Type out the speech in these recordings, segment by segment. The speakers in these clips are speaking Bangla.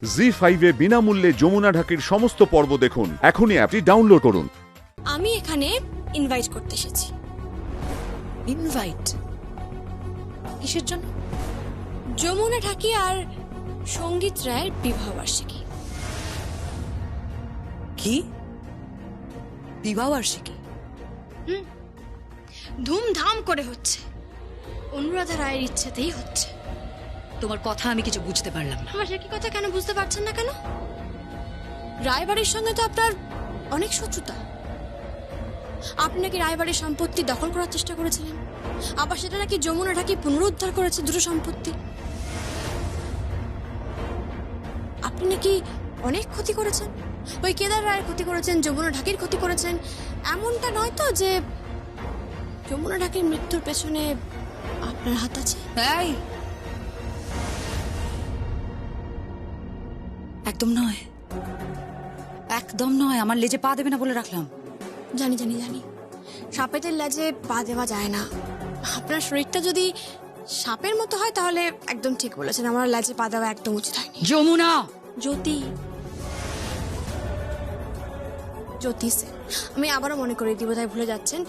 জি5 এ বিনামূল্যে যমুনা ঢাকির সমস্ত পর্ব দেখুন। এখনই অ্যাপটি ডাউনলোড করুন। আমি এখানে ইনভাইট করতে এসেছি। ইনভাইট? কিসের জন্য? যমুনা ঢাকি আর সঙ্গীত রায়ের বিবাহ বার্ষিকী। কি? বিবাহবার্ষিকী? ধুমধাম করে হচ্ছে। অনুরাধা রায়ের ইচ্ছেতেই হচ্ছে। তোমার কথা আমি কিছু বুঝতে পারলাম না। আমার সে কি কথা কেন বুঝতে পারছেন না কেন? রায়বাড়ির সঙ্গে তো আপনার অনেক শত্রুতা। আপনি নাকি রায়বাড়ির সম্পত্তি দখল করার চেষ্টা করেছিলেন, আবার সেটা নাকি যমুনা ঢাকি পুনরুদ্ধার করেছে দুটো সম্পত্তি। আপনি নাকি অনেক ক্ষতি করেছেন, ওই কেদার রায়ের ক্ষতি করেছেন, যমুনা ঢাকির ক্ষতি করেছেন। এমনটা নয় তো যে যমুনা ঢাকির মৃত্যুর পেছনে আপনার হাত আছে? এই, একদম নয়, একদম নয়। আমার লেজে পা দেবে না বলে রাখলাম। জানি জানি জানি, সাপেদের লেজে পা দেওয়া যায় না। আপনার শরীরটা যদি সাপের মতো হয় তাহলে একদম ঠিক বলেছেন, আমার লেজে পা দেওয়া একদম উচিত হয়নি। যমুনা! জ্যোতি, জ্যোতি সেন। আমি আবারও মনে করিয়ে দিব, তাই ভুলে যাচ্ছেন।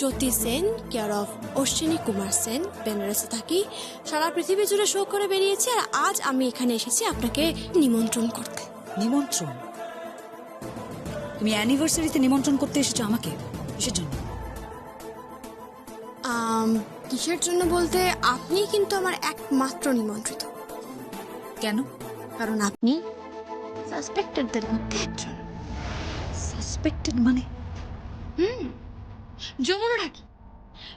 জ্যোতি সেন, কেয়ার অফ অশ্বিনী কুমার সেন, বেনারসে থাকি। সারা পৃথিবী জুড়ে শো করে বেরিয়েছি, আর আজ আমি এখানে এসেছি আপনাকে নিমন্ত্রণ করতে। নিমন্ত্রণ? তুমি অ্যানিভার্সারিতে নিমন্ত্রণ করতে এসেছো আমাকে? কিসের জন্য? কিসের জন্য বলতে, আপনি কিন্তু আমার একমাত্র নিমন্ত্রিত। কেন? কারণ আপনি সাসপেক্টেডদের মধ্যে একজন। সাসপেক্টেড মানে? যমুনা ঢাকি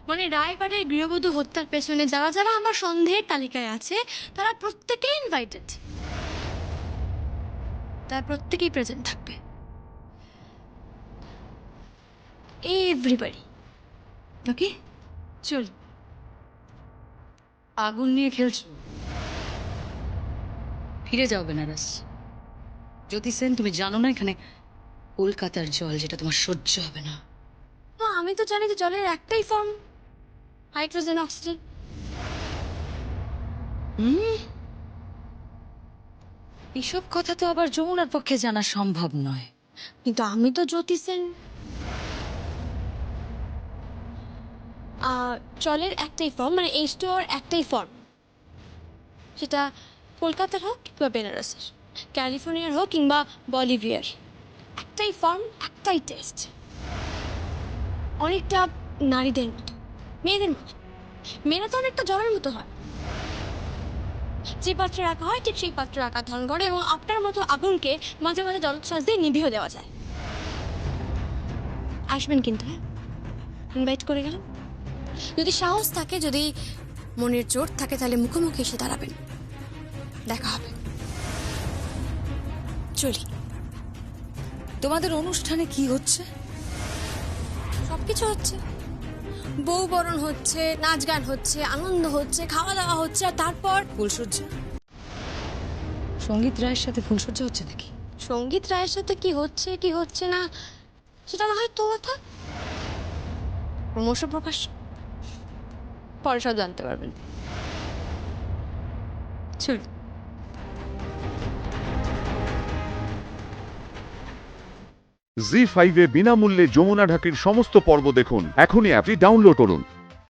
মানে রায়বাড়ির গৃহবধূ হত্যার পেছনে যারা যারা আমার সন্দেহের তালিকায় আছে, তারা প্রত্যেকেই ইনভাইটেড। তারা প্রত্যেকেই প্রেজেন্ট থাকবে। এভরিবডি। ওকে, চল। আগুন নিয়ে খেলছো? ফিরে যাও বেনারস। জ্যোতি সেন, তুমি জানো না এখানে কলকাতার জল, যেটা তোমার সহ্য হবে না। আমি তো জানি যে জলের একটাই ফর্ম, হাইড্রোজেন অক্সিজেন। এসব কথা তো আবার যমুনার পক্ষে জানা সম্ভব নয়। কিন্তু আমি তো জ্যোতি সেন। জলের একটাই ফর্ম, মানে H2O একটাই ফর্ম, সেটা কলকাতার হোক কিংবা বেনারসের, ক্যালিফোর্নিয়ার হোক কিংবা বলিভিয়ার, একটাই ফর্ম, একটাই টেস্ট। অনেকটা নারীদের মতো, মেয়েদের মতো। মেয়েরা তো অনেকটা জলের মতো হয়, যে পাত্রে রাখা হয় ঠিক সেই পাত্রে রাখা ধারণ করে, এবং আপনার মতো আগুনকে মাঝে মাঝে জলোচ্ছ্বাস দিয়ে নিভিয়ে দেওয়া যায়। আসবেন কিন্তু, হ্যাঁ, ইনভাইট করে গেলাম। যদি সাহস থাকে, যদি মনের জোর থাকে, তাহলে মুখোমুখি এসে দাঁড়াবেন, দেখা হবে। চলি। তোমাদের অনুষ্ঠানে কি হচ্ছে? সবকিছু হচ্ছে। বউ বরণ হচ্ছে, নাচ গান হচ্ছে, আনন্দ হচ্ছে, খাওয়া দাওয়া হচ্ছে, আর তারপর ফুলসজ্জা? সঙ্গীত রায়ের সাথে ফুলসজ্জা হচ্ছে নাকি? সঙ্গীত রায়ের সাথে কি হচ্ছে কি হচ্ছে না সেটা না হয় তো কথা, ক্রমশ প্রকাশ পরে সব জানতে পারবেন। চল। জি5 এ বিনামূল্যে যমুনা ঢাকির সমস্ত পর্ব দেখুন। এখনই অ্যাপটি ডাউনলোড করুন।